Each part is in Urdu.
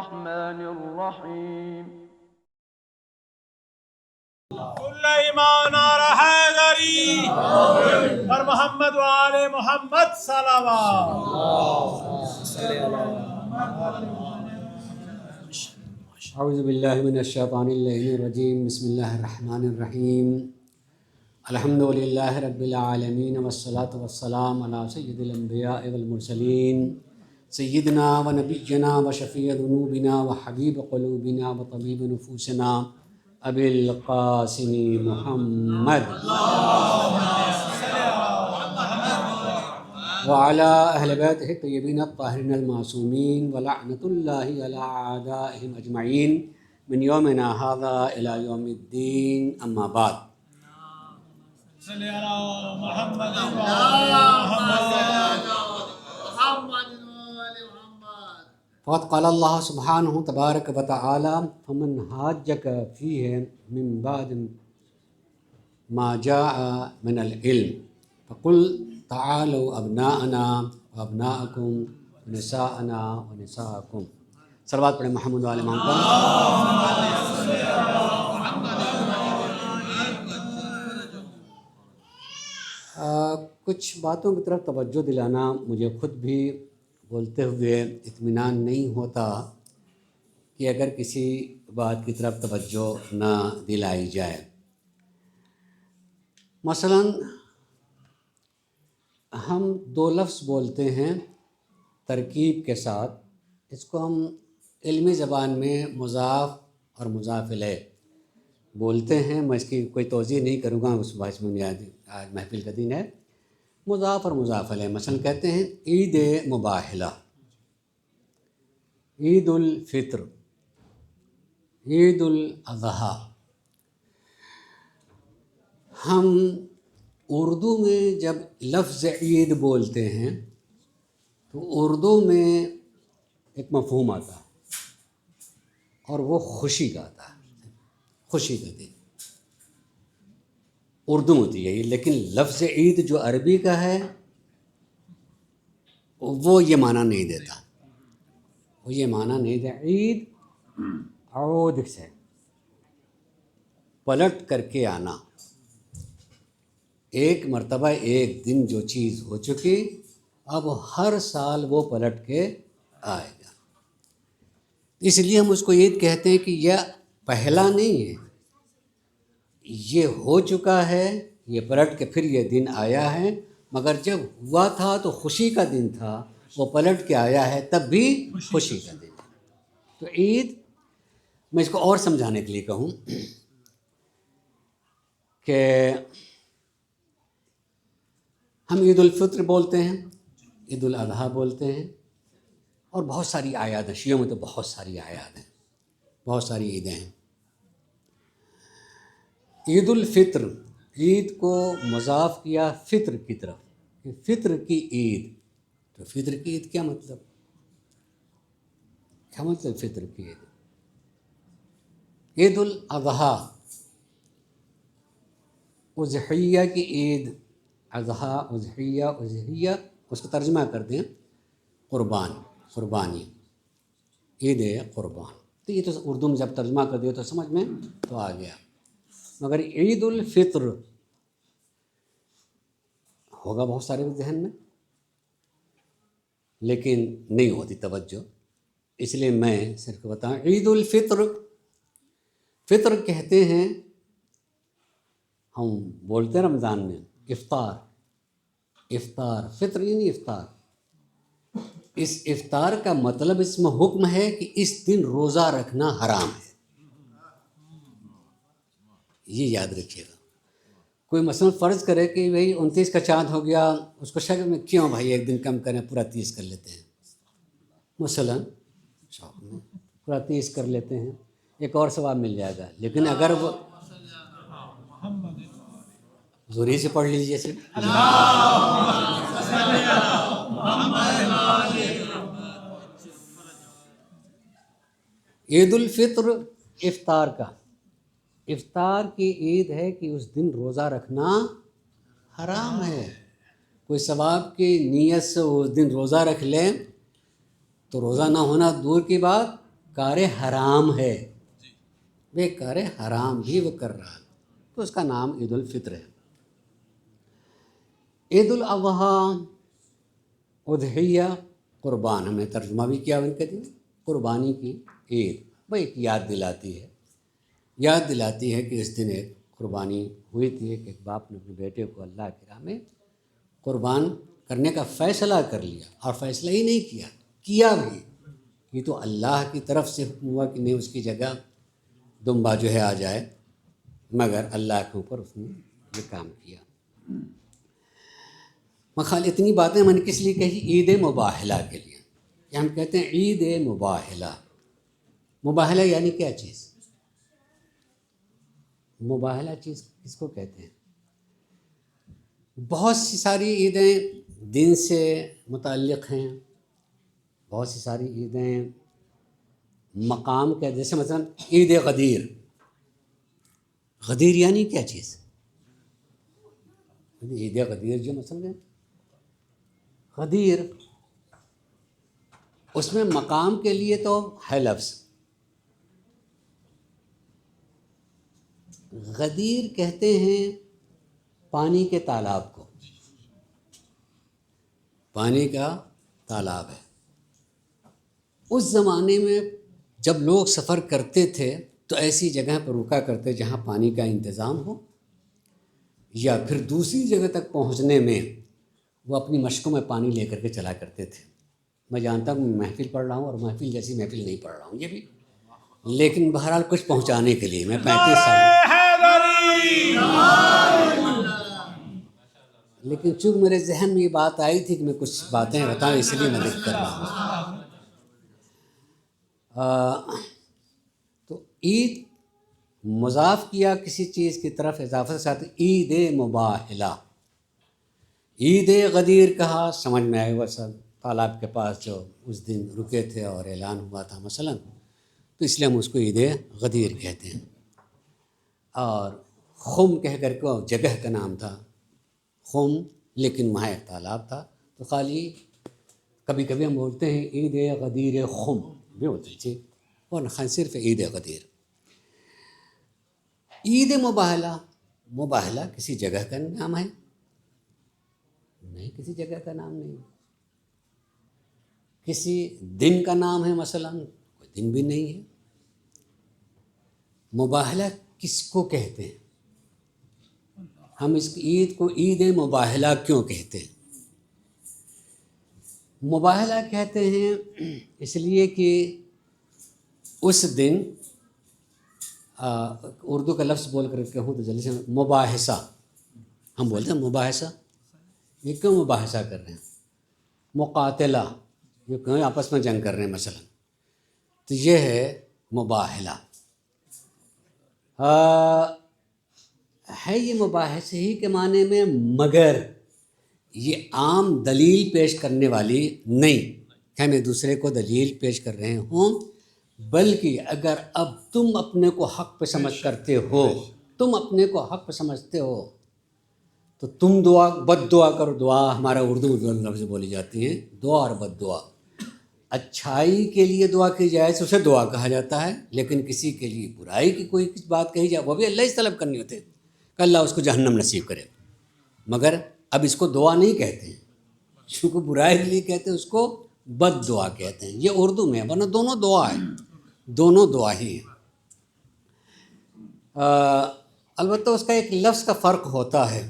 الرحمن الرحیم. کل ایمان آر حیدری پر محمد و آل محمد صلوات. اعوذ باللہ من الشیطان اللعین الرجیم. بسم اللہ الرحمن الرحیم. الحمد للہ رب العالمین والصلاة والسلام علی سید الانبیاء والمرسلین سیدنا و نبینا و شفیع ذنوبنا و حبیب قلوبنا و طبیب نفوسنا ابی القاسم محمد وعلی اہل بیتہ الطیبین الطاہرین المعصومین ولعنۃ اللہ علی اعدائہم اجمعین من یومنا ھذا الی یوم الدین. اما بعد. صلی علی محمد و آل محمد. فقد قال اللہ سبحانہ تبارک و تعالی فمن حاجک فیہ من بعد ما جاء من العلم فقل تعالوا ابناءنا وابناءکم ونساءنا ونساءکم. صلوات پڑھیں محمد وعلی محمد. کچھ باتوں کی طرف توجہ دلانا مجھے خود بھی بولتے ہوئے اطمینان نہیں ہوتا کہ اگر کسی بات کی طرف توجہ نہ دلائی جائے. مثلاً ہم دو لفظ بولتے ہیں ترکیب کے ساتھ، اس کو ہم علمی زبان میں مضاف اور مضاف الیہ بولتے ہیں. میں اس کی کوئی توضیح نہیں کروں گا، اس بحث میں آج محفل کا دن ہے. مضاف اور مضاف علیہ مثلا کہتے ہیں عید مباحلہ، عید الفطر، عید الاضحیٰ. ہم اردو میں جب لفظ عید بولتے ہیں تو اردو میں ایک مفہوم آتا ہے اور وہ خوشی کا آتا ہے، خوشی کا دن اردو ہوتی ہے. لیکن لفظ عید جو عربی کا ہے وہ یہ معنی نہیں دیتا، وہ یہ معنی نہیں دیتا. عید عود سے پلٹ کر کے آنا، ایک مرتبہ ایک دن جو چیز ہو چکی اب ہر سال وہ پلٹ کے آئے گا. اس لیے ہم اس کو عید کہتے ہیں کہ یہ پہلا نہیں ہے، یہ ہو چکا ہے، یہ پلٹ کے پھر یہ دن آیا ہے. مگر جب ہوا تھا تو خوشی کا دن تھا، وہ پلٹ کے آیا ہے تب بھی خوشی کا دن ہے. تو عید، میں اس کو اور سمجھانے کے لیے کہوں کہ ہم عید الفطر بولتے ہیں، عید الاضحیٰ بولتے ہیں، اور بہت ساری اعیاد ہیں. شیعوں میں تو بہت ساری اعیاد ہیں، بہت ساری عیدیں ہیں. عید الفطر، عید کو مضاف کیا فطر کی طرف، فطر کی عید. تو فطر کی عید کیا مطلب؟ کیا مطلب فطر کی عید؟ عید الاضحیٰ، اضحیہ کی عید. اضحیٰ، اضحیہ، اضحیہ اس کو ترجمہ کر دیں قربان، قربانی، عید قربان. تو یہ تو اردو میں جب ترجمہ کر دیا تو سمجھ میں تو آ گیا. مگر عید الفطر ہوگا بہت سارے ذہن میں، لیکن نہیں ہوتی توجہ. اس لیے میں صرف بتاؤں عید الفطر. فطر کہتے ہیں، ہم بولتے ہیں رمضان میں افطار، افطار، فطر یعنی افطار. اس افطار کا مطلب اس میں حکم ہے کہ اس دن روزہ رکھنا حرام ہے. یہ یاد رکھیے گا. کوئی مثلا فرض کرے کہ بھئی 29 کا چاند ہو گیا، اس کو شک میں کیوں بھائی ایک دن کم کریں، پورا 30 کر لیتے ہیں. مثلا شوق میں پورا 30 کر لیتے ہیں، ایک اور ثواب مل جائے گا. لیکن اگر وہ زوری سے پڑھ لیجیے صرف عید الفطر افطار کا، افطار کی عید ہے کہ اس دن روزہ رکھنا حرام ہے. کوئی ثواب کی نیت سے اس دن روزہ رکھ لیں تو روزہ نہ ہونا دور کی بات، کار حرام ہے، وہ کار حرام بھی وہ کر رہا ہے، تو اس کا نام عید الفطر ہے۔ عید الاضحیٰ، اضحیہ قربان، ہم نے ترجمہ بھی کیا ان کے دن، قربانی کی عید، وہ ایک یاد دلاتی ہے کہ اس دن ایک قربانی ہوئی تھی کہ ایک باپ نے اپنے بیٹے کو اللہ کی راہ میں قربان کرنے کا فیصلہ کر لیا، اور فیصلہ ہی نہیں کیا بھی، یہ تو اللہ کی طرف سے حکم ہوا کہ نہیں اس کی جگہ دمبا جو ہے آ جائے، مگر اللہ کے اوپر اس نے یہ کام کیا۔ مخال اتنی باتیں میں نے کس لیے کہی؟ عید مباہلہ کے لیے، کہ ہم کہتے ہیں عید مباہلہ۔ مباہلہ یعنی کیا چیز؟ مباہلہ چیز کس کو کہتے ہیں؟ بہت سی ساری عیدیں دین سے متعلق ہیں، بہت سی ساری عیدیں مقام کے، جیسے مثلا عید غدیر۔ غدیر یعنی کیا چیز؟ عید غدیر جو مثلا غدیر، اس میں مقام کے لیے تو ہے لفظ، غدیر کہتے ہیں پانی کے تالاب کو، پانی کا تالاب ہے۔ اس زمانے میں جب لوگ سفر کرتے تھے تو ایسی جگہ پر رکا کرتے جہاں پانی کا انتظام ہو، یا پھر دوسری جگہ تک پہنچنے میں وہ اپنی مشکوں میں پانی لے کر کے چلا کرتے تھے۔ میں جانتا ہوں میں محفل پڑھ رہا ہوں اور محفل جیسی محفل نہیں پڑھ رہا ہوں یہ بھی، لیکن بہرحال کچھ پہنچانے کے لیے میں 35 سال، لیکن چونکہ میرے ذہن میں یہ بات آئی تھی کہ میں کچھ باتیں بتاؤں، اس لیے میں ذکر کر رہا ہوں۔ تو عید مضاف کیا کسی چیز کی طرف اضافت کے ساتھ، عید مباہلہ، عید غدیر کہا، سمجھ میں آئے وہ سب تالاب کے پاس جو اس دن رکے تھے اور اعلان ہوا تھا مثلا، تو اس لیے ہم اس کو عید غدیر کہتے ہیں۔ اور خم کہہ کر کے جگہ کا نام تھا خم، لیکن وہاں ایک تالاب تھا، تو خالی کبھی کبھی ہم بولتے ہیں عید غدیر خم بھی ہوتی تھی، اور صرف عید غدیر۔ عید مباہلہ، مباہلہ کسی جگہ کا نام ہے؟ نہیں، کسی جگہ کا نام نہیں، کسی دن کا نام ہے مثلا؟ کوئی دن بھی نہیں ہے۔ مباہلہ کس کو کہتے ہیں؟ ہم اس عید کو عید مباہلہ کیوں کہتے ہیں؟ مباہلہ کہتے ہیں اس لیے کہ اس دن اردو کا لفظ بول کر کہوں تو جلدی سے، مباحثہ، ہم بولتے ہیں مباحثہ، یہ کیوں مباحثہ کر رہے ہیں؟ مقاتلہ، یہ کیوں آپس میں جنگ کر رہے ہیں مثلا، تو یہ ہے مباہلہ۔ ہے یہ مباحثہ ہی کے معنی میں، مگر یہ عام دلیل پیش کرنے والی نہیں کہ ہم ایک دوسرے کو دلیل پیش کر رہے ہوں، بلکہ اگر اب تم اپنے کو حق پہ سمجھ کرتے ہو، تم اپنے کو حق پہ سمجھتے ہو، تو تم بد دعا کرو۔ دعا ہمارا اردو لفظ بولی جاتی ہیں، دعا اور بد دعا۔ اچھائی کے لیے دعا کی جائے تو اسے دعا کہا جاتا ہے، لیکن کسی کے لیے برائی کی کوئی بات کہی جائے وہ بھی اللہ سے طلب کرنی ہوتی ہے کہ اللہ اس کو جہنم نصیب کرے، مگر اب اس کو دعا نہیں کہتے ہیں، چونکہ برائی کے لیے کہتے ہیں اس کو بد دعا کہتے ہیں۔ یہ اردو میں، ورنہ دونوں دعا ہے، دونوں دعا ہی ہیں۔ البتہ اس کا ایک لفظ کا فرق ہوتا ہے،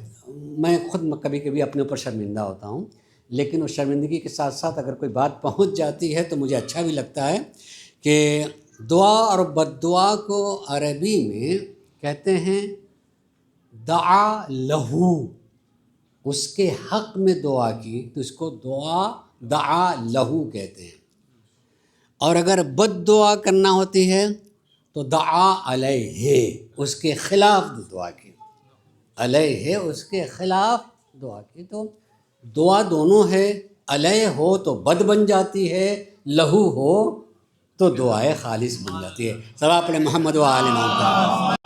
میں خود کبھی کبھی اپنے اوپر شرمندہ ہوتا ہوں، لیکن اس شرمندگی کے ساتھ ساتھ اگر کوئی بات پہنچ جاتی ہے تو مجھے اچھا بھی لگتا ہے کہ دعا اور بد دعا کو عربی میں کہتے ہیں دعا لہو، اس کے حق میں دعا کی تو اس کو دعا لہو کہتے ہیں، اور اگر بد دعا کرنا ہوتی ہے تو دعا علیہ، اس کے خلاف دعا کی، علیہ اس کے خلاف دعا کی۔ تو دعا دونوں ہے، علیہ ہو تو بد بن جاتی ہے، لہو ہو تو دعائے خالص بن جاتی ہے۔ صلوات پڑھیں محمد و آل محمد۔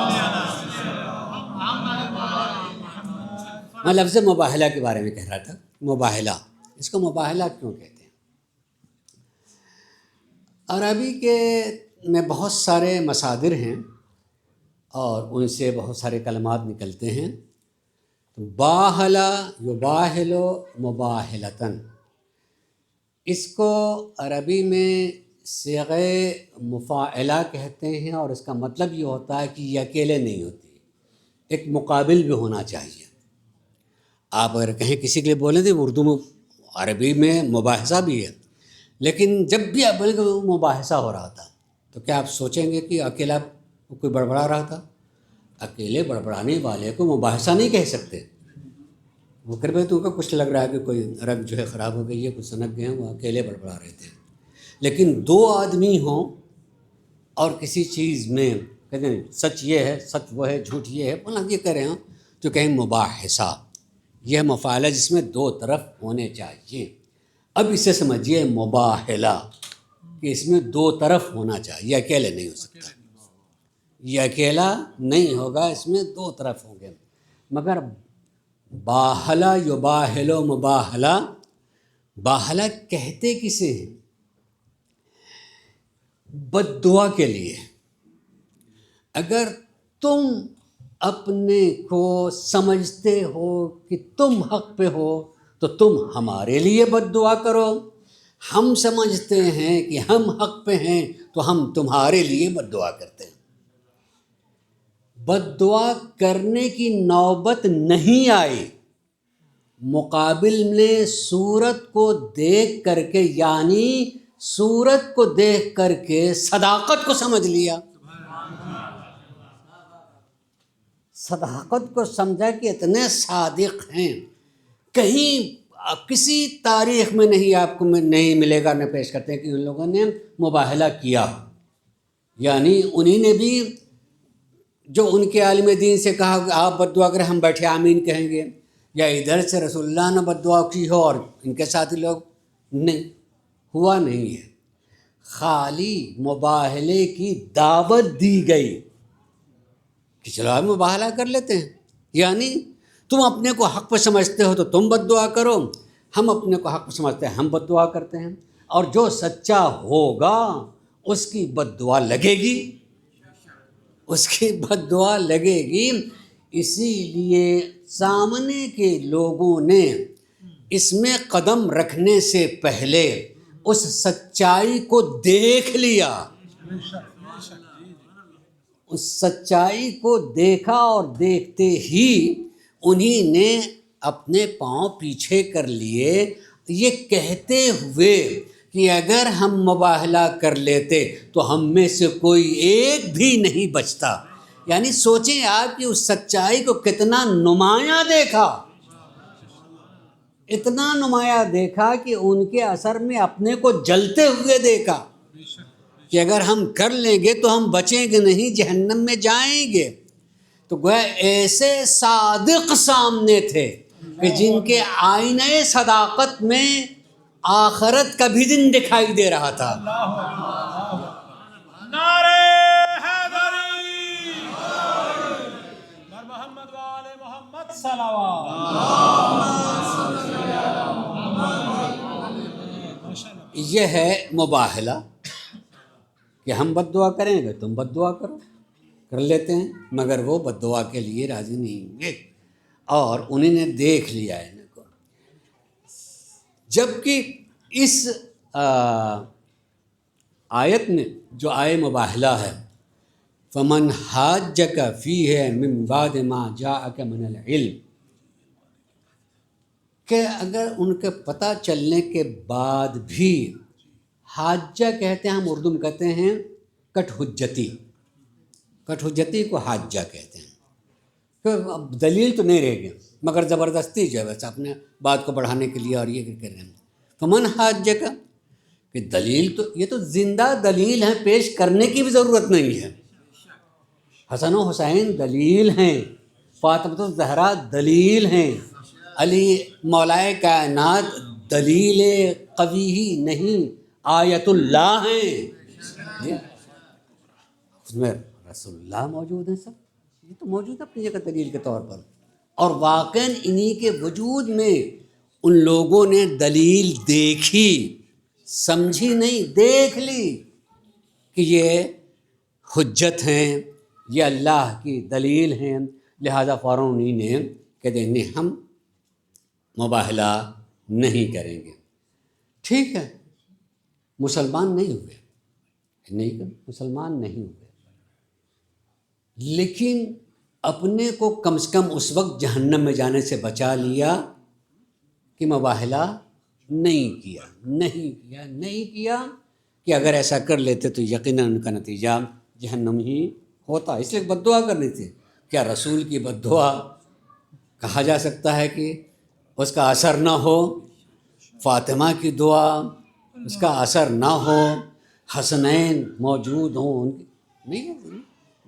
میں لفظ مباہلہ کے بارے میں کہہ رہا تھا، مباہلہ، اس کو مباہلہ کیوں کہتے ہیں؟ عربی کے میں بہت سارے مصادر ہیں اور ان سے بہت سارے کلمات نکلتے ہیں. باہلا یباہلو مباہلتن، اس کو عربی میں صیغہ مفاعلہ کہتے ہیں، اور اس کا مطلب یہ ہوتا ہے کہ یہ اکیلے نہیں ہوتی، ایک مقابل بھی ہونا چاہیے. آپ اگر کہیں کسی کے لیے بولیں تو اردو میں عربی میں مباحثہ بھی ہے، لیکن جب بھی آپ بولیں کہ مباحثہ ہو رہا تھا تو کیا آپ سوچیں گے کہ اکیلا کوئی بڑبڑا رہا تھا؟ اکیلے بڑبڑانے والے کو مباحثہ نہیں کہہ سکتے. وہ کر تو ان کا کچھ لگ رہا ہے کہ کوئی رگ جو ہے خراب ہو گئی ہے، کچھ سنک گئے ہیں، وہ اکیلے بڑبڑا رہے تھے. لیکن دو آدمی ہوں اور کسی چیز میں کہتے ہیں سچ یہ ہے، سچ وہ ہے، جھوٹ یہ ہے، بولا یہ کریں ہوں تو کہیں مباحثہ، یہ مفعلہ جس میں دو طرف ہونے چاہیے. اب اسے سمجھیے مباہلہ کہ اس میں دو طرف ہونا چاہیے، یہ اکیلے نہیں ہو سکتا، یہ اکیلا نہیں ہوگا، اس میں دو طرف ہوں گے. مگر باہلا یباہلو مباہلہ، باہلہ کہتے کسے ہیں؟ بد دعا کے لیے. اگر تم اپنے کو سمجھتے ہو کہ تم حق پہ ہو تو تم ہمارے لیے بد دعا کرو، ہم سمجھتے ہیں کہ ہم حق پہ ہیں تو ہم تمہارے لیے بد دعا کرتے ہیں. بد دعا کرنے کی نوبت نہیں آئی، مقابل نے صورت کو دیکھ کر کے، یعنی صورت کو دیکھ کر کے صداقت کو سمجھ لیا، صداقت کو سمجھا کہ اتنے صادق ہیں، کہیں کسی تاریخ میں نہیں آپ کو نہیں ملے گا، نہ پیش کرتے ہیں کہ ان لوگوں نے مباہلہ کیا. یعنی انہی نے بھی جو ان کے عالم دین سے کہا کہ آپ بد دعا کریں، ہم بیٹھے آمین کہیں گے، یا ادھر سے رسول اللہ نے بد دعا کی ہو اور ان کے ساتھی لوگ نہیں، ہوا نہیں ہے. خالی مباہلے کی دعوت دی گئی کہ چلو آپ مباہلہ کر لیتے ہیں. یعنی تم اپنے کو حق پہ سمجھتے ہو تو تم بد دعا کرو، ہم اپنے کو حق پہ سمجھتے ہیں ہم بد دعا کرتے ہیں، اور جو سچا ہوگا اس کی بد دعا لگے گی، اس کی بد دعا لگے گی. اسی لیے سامنے کے لوگوں نے اس میں قدم رکھنے سے پہلے اس سچائی کو دیکھ لیا، اس سچائی کو دیکھا، اور دیکھتے ہی انہی نے اپنے پاؤں پیچھے کر لیے، یہ کہتے ہوئے کہ اگر ہم مباہلہ کر لیتے تو ہم میں سے کوئی ایک بھی نہیں بچتا. یعنی سوچیں آپ کہ اس سچائی کو کتنا نمایاں دیکھا، اتنا نمایاں دیکھا کہ ان کے اثر میں اپنے کو جلتے ہوئے دیکھا کہ اگر ہم کر لیں گے تو ہم بچیں گے نہیں، جہنم میں جائیں گے. تو گویا ایسے صادق سامنے تھے کہ جن کے آئینہ صداقت میں آخرت کا بھی دن دکھائی دے رہا تھا. نعرہ حیدری، بر محمد و آل محمد صلوات. یہ ہے مباہلہ کہ ہم بد دعا کریں گے، تم بد دعا کرو، کر لیتے ہیں، مگر وہ بد دعا کے لیے راضی نہیں ہوں گے، اور انہیں نے دیکھ لیا ان کو. جبکہ اس آیت میں جو آئے مباہلہ ہے، فمن حاجک فیہ من بعد ما جاءک من العلم، کہ اگر ان کے پتہ چلنے کے بعد بھی، حاجہ کہتے ہیں، ہم اردو میں کہتے ہیں کٹ حجتی، کٹ حجتی کو حاجہ کہتے ہیں، کہ اب دلیل تو نہیں رہ گیا مگر زبردستی جو ہے بس اپنے بات کو بڑھانے کے لیے اور یہ کر رہے ہیں. فمن حاجہ کا کہ دلیل تو یہ تو زندہ دلیل ہیں، پیش کرنے کی بھی ضرورت نہیں ہے. حسن و حسین دلیل ہیں، فاطمہ الزہرا دلیل ہیں، علی مولائے کائنات دلیل قوی ہی نہیں آیت اللہ ہیں. اس میں رسول اللہ موجود ہیں، سب یہ تو موجود ہے اپنی جگہ دلیل کے طور پر. اور واقعاً انہی کے وجود میں ان لوگوں نے دلیل دیکھی، سمجھی نہیں، دیکھ لی کہ یہ حجت ہیں، یہ اللہ کی دلیل ہیں، لہذا فوراً انہیں نے کہ نہیں ہم مباہلہ نہیں کریں گے۔ ٹھیک ہے، مسلمان نہیں ہوئے، نہیں مسلمان نہیں ہوئے، لیکن اپنے کو کم سے کم اس وقت جہنم میں جانے سے بچا لیا کہ مباہلہ نہیں کیا کہ اگر ایسا کر لیتے تو یقیناً ان کا نتیجہ جہنم ہی ہوتا۔ اس لیے بد دعا کرنی تھی۔ کیا رسول کی بد دعا کہا جا سکتا ہے کہ اس کا اثر نہ ہو؟ فاطمہ کی دعا اس کا اثر نہ ہو، حسنین موجود ہوں ان کی نہیں،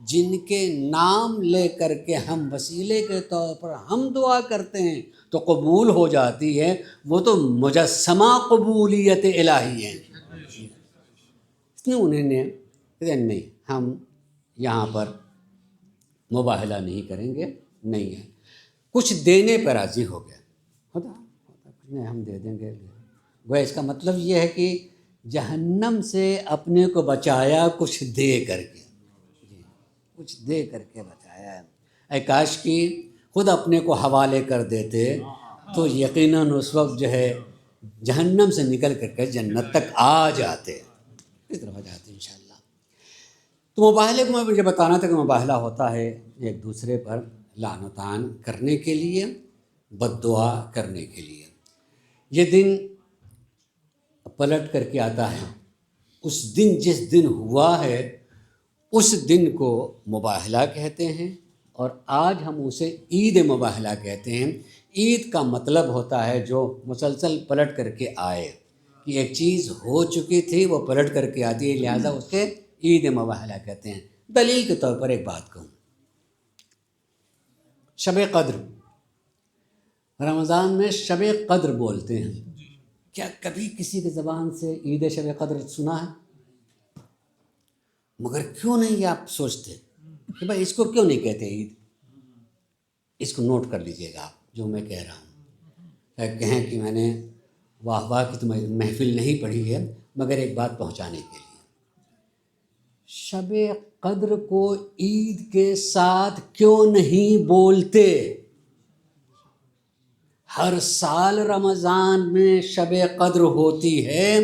جن کے نام لے کر کے ہم وسیلے کے طور پر ہم دعا کرتے ہیں تو قبول ہو جاتی ہے، وہ تو مجسمہ قبولیت الہی ہے۔ اس نے انہوں نے نہیں ہم یہاں پر مباہلہ نہیں کریں گے، نہیں ہے، کچھ دینے پر راضی ہو گئے، ہوتا کچھ نہیں ہم دے دیں گے۔ وہ اس کا مطلب یہ ہے کہ جہنم سے اپنے کو بچایا کچھ دے کر کے، کچھ دے کر کے بچایا ہے۔ اے کاش کی خود اپنے کو حوالے کر دیتے تو یقیناً اس وقت جو ہے جہنم سے نکل کر کے جنت تک آ جاتے، اس طرف آ جاتے انشاءاللہ۔ تو مباہلے کو میں مجھے بتانا تھا کہ مباہلہ ہوتا ہے ایک دوسرے پر لعن و طعن کرنے کے لیے، بد دعا کرنے کے لیے۔ یہ دن پلٹ کر کے آتا ہے، اس دن جس دن ہوا ہے اس دن کو مباہلہ کہتے ہیں، اور آج ہم اسے عید مباہلہ کہتے ہیں۔ عید کا مطلب ہوتا ہے جو مسلسل پلٹ کر کے آئے، کہ ایک چیز ہو چکی تھی وہ پلٹ کر کے آتی ہے، لہٰذا اسے عید مباہلہ کہتے ہیں۔ دلیل کے طور پر ایک بات کہوں، شب قدر، رمضان میں شب قدر بولتے ہیں، کیا کبھی کسی کی زبان سے عید شب قدر سنا ہے؟ مگر کیوں نہیں آپ سوچتے کہ بھائی اس کو کیوں نہیں کہتے عید؟ اس کو نوٹ کر لیجئے گا آپ جو میں کہہ رہا ہوں، کہیں کہ میں نے واہ واہ کی تو محفل نہیں پڑھی ہے، مگر ایک بات پہنچانے کے لیے، شب قدر کو عید کے ساتھ کیوں نہیں بولتے؟ ہر سال رمضان میں شب قدر ہوتی ہے،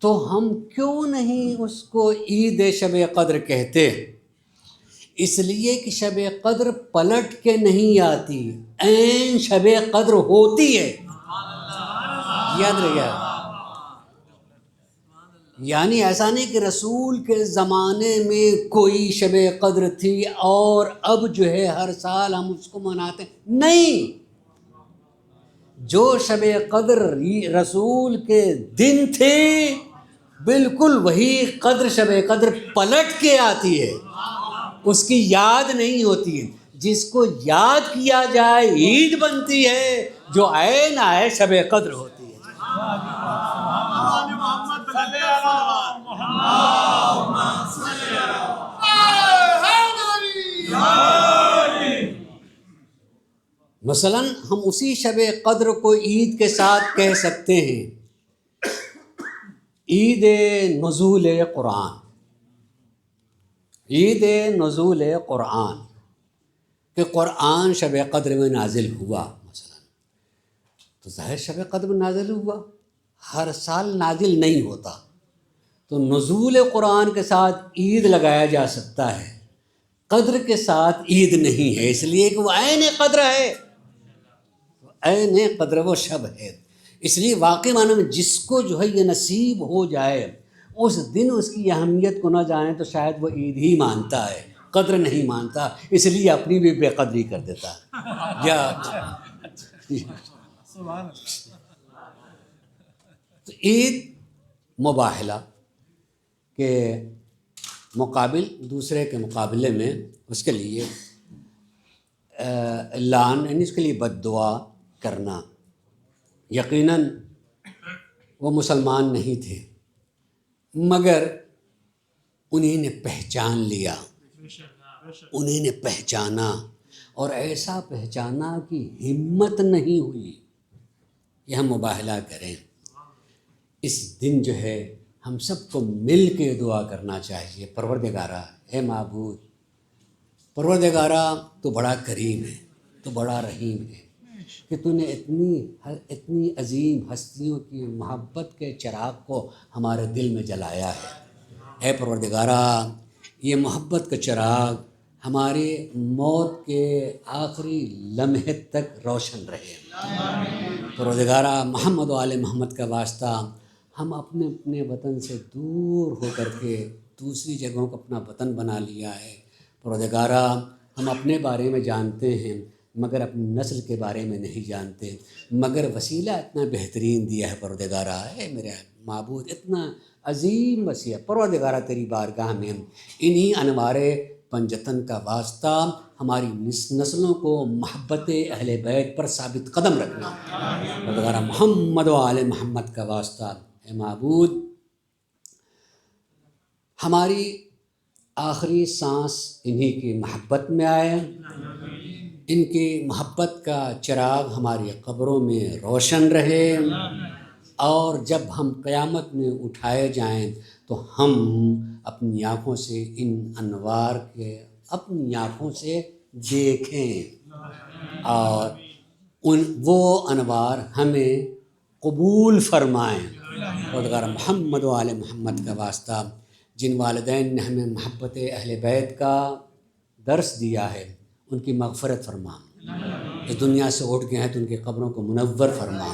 تو ہم کیوں نہیں اس کو عید شب قدر کہتے؟ اس لیے کہ شب قدر پلٹ کے نہیں آتی، عین شب قدر ہوتی ہے، یاد رہے گا۔ یعنی ایسا نہیں کہ رسول کے زمانے میں کوئی شب قدر تھی اور اب جو ہے ہر سال ہم اس کو مناتے ہیں، نہیں، جو شب قدر رسول کے دن تھے بالکل وہی قدر شب قدر پلٹ کے آتی ہے، اس کی یاد نہیں ہوتی ہے۔ جس کو یاد کیا جائے عید بنتی ہے، جو عین آئے شب قدر ہوتی ہے۔ مثلا ہم اسی شب قدر کو عید کے ساتھ کہہ سکتے ہیں عید نزول قرآن، عید نزول قرآن، کہ قرآن شب قدر میں نازل ہوا مثلا، تو ظاہر شب قدر میں نازل ہوا، ہر سال نازل نہیں ہوتا، تو نزول قرآن کے ساتھ عید لگایا جا سکتا ہے، قدر کے ساتھ عید نہیں ہے، اس لیے کہ وہ عین قدر ہے، عین قدر وہ شب ہے۔ اس لیے واقعی معنی میں جس کو جو ہے یہ نصیب ہو جائے اس دن اس کی اہمیت کو نہ جانے تو شاید وہ عید ہی مانتا ہے، قدر نہیں مانتا، اس لیے اپنی بھی بے قدری کر دیتا ہے۔ تو عید مباہلہ کے مقابل، دوسرے کے مقابلے میں اس کے لیے لعن، یعنی اس کے لیے بد دعا کرنا، یقیناً وہ مسلمان نہیں تھے مگر انہیں نے پہچان لیا، انہیں نے پہچانا، اور ایسا پہچانا کہ ہمت نہیں ہوئی کہ ہم مباہلہ کریں۔ اس دن جو ہے ہم سب کو مل کے دعا کرنا چاہیے، پروردگارا اے معبود، پروردگارا تو بڑا کریم ہے، تو بڑا رحیم ہے کہ تو نے اتنی عظیم ہستیوں کی محبت کے چراغ کو ہمارے دل میں جلایا ہے۔ اے پروردگارا یہ محبت کا چراغ ہمارے موت کے آخری لمحے تک روشن رہے۔ پروردگارا محمد و آل محمد کا واسطہ ہم اپنے اپنے وطن سے دور ہو کر کے دوسری جگہوں کو اپنا وطن بنا لیا ہے۔ پروردگارا ہم اپنے بارے میں جانتے ہیں مگر اپنی نسل کے بارے میں نہیں جانتے، مگر وسیلہ اتنا بہترین دیا ہے پروردگارا، اے میرے معبود اتنا عظیم وسیلہ۔ پروردگارا تیری بارگاہ میں انہی انوار پنجتن کا واسطہ ہماری نسلوں کو محبت اہل بیت پر ثابت قدم رکھنا۔ پروردگارا محمد و آل محمد کا واسطہ اے معبود ہماری آخری سانس انہی کی محبت میں آئے، ان کی محبت کا چراغ ہماری قبروں میں روشن رہے، اور جب ہم قیامت میں اٹھائے جائیں تو ہم اپنی آنکھوں سے ان انوار کے اپنی آنکھوں سے دیکھیں، اور وہ انوار ہمیں قبول فرمائیں۔ پروردگار محمد و آل محمد کا واسطہ جن والدین نے ہمیں محبت اہل بیت کا درس دیا ہے ان کی مغفرت فرما، اس دنیا سے اٹھ گئے ہیں تو ان کی قبروں کو منور فرما۔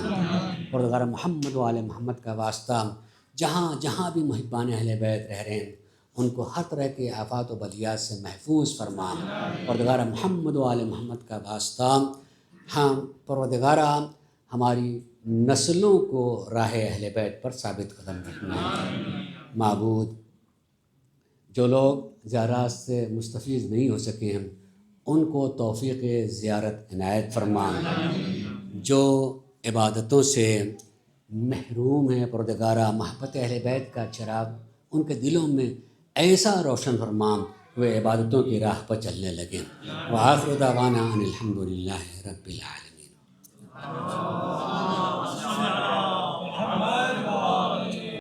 پروردگار محمد و آل محمد کا واسطہ جہاں جہاں بھی محبان اہل بیت رہ رہے ہیں ان کو ہر طرح کے آفات و بلیات سے محفوظ فرما۔ پروردگار محمد و آل محمد کا واسطہ ہم پروردگارہ ہماری نسلوں کو راہ اہل بیت پر ثابت قدم رکھنا۔ معبود جو لوگ زیارات سے مستفیض نہیں ہو سکے ہیں ان کو توفیق زیارت عنایت فرما، جو عبادتوں سے محروم ہیں پروردگارہ محبت اہل بیت کا چراغ ان کے دلوں میں ایسا روشن فرما وہ عبادتوں کی راہ پر چلنے لگیں۔ وآخر دعوانا ان الحمد للہ رب العالمین۔